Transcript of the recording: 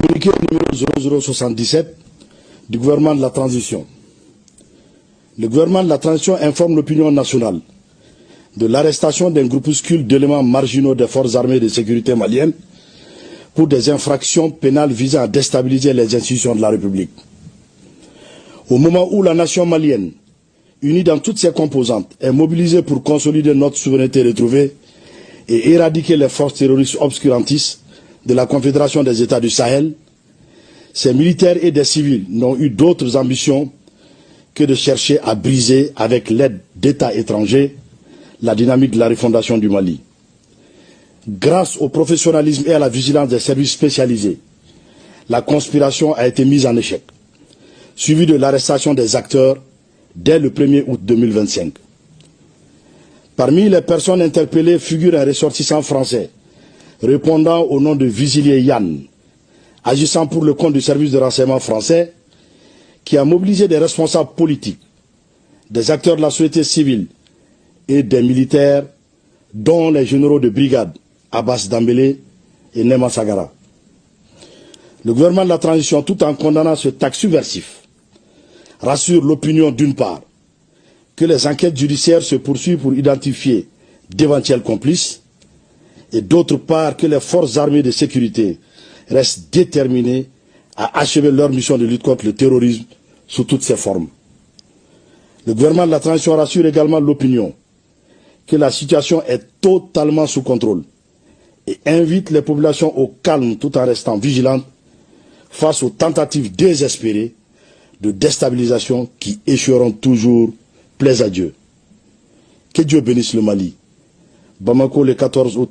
Communiqué numéro 0077 du gouvernement de la transition. Le gouvernement de la transition informe l'opinion nationale de l'arrestation d'un groupuscule d'éléments marginaux des forces armées de sécurité maliennes pour des infractions pénales visant à déstabiliser les institutions de la République. Au moment où la nation malienne, unie dans toutes ses composantes, est mobilisée pour consolider notre souveraineté retrouvée et éradiquer les forces terroristes obscurantistes de la Confédération des États du Sahel, ces militaires et des civils n'ont eu d'autres ambitions que de chercher à briser, avec l'aide d'États étrangers, la dynamique de la refondation du Mali. Grâce au professionnalisme et à la vigilance des services spécialisés, la conspiration a été mise en échec, suivie de l'arrestation des acteurs dès le 1er août 2025. Parmi les personnes interpellées figure un ressortissant français, répondant au nom de Visilier Yann, agissant pour le compte du service de renseignement français, qui a mobilisé des responsables politiques, des acteurs de la société civile et des militaires, dont les généraux de brigade Abbas Dambélé et Nema Sagara. Le gouvernement de la transition, tout en condamnant ce acte subversif, rassure l'opinion d'une part que les enquêtes judiciaires se poursuivent pour identifier d'éventuels complices, et d'autre part que les forces armées de sécurité restent déterminées à achever leur mission de lutte contre le terrorisme sous toutes ses formes. Le gouvernement de la transition rassure également l'opinion que la situation est totalement sous contrôle et invite les populations au calme tout en restant vigilantes face aux tentatives désespérées de déstabilisation qui échoueront toujours, plaise à Dieu. Que Dieu bénisse le Mali. Bamako, le 14 août.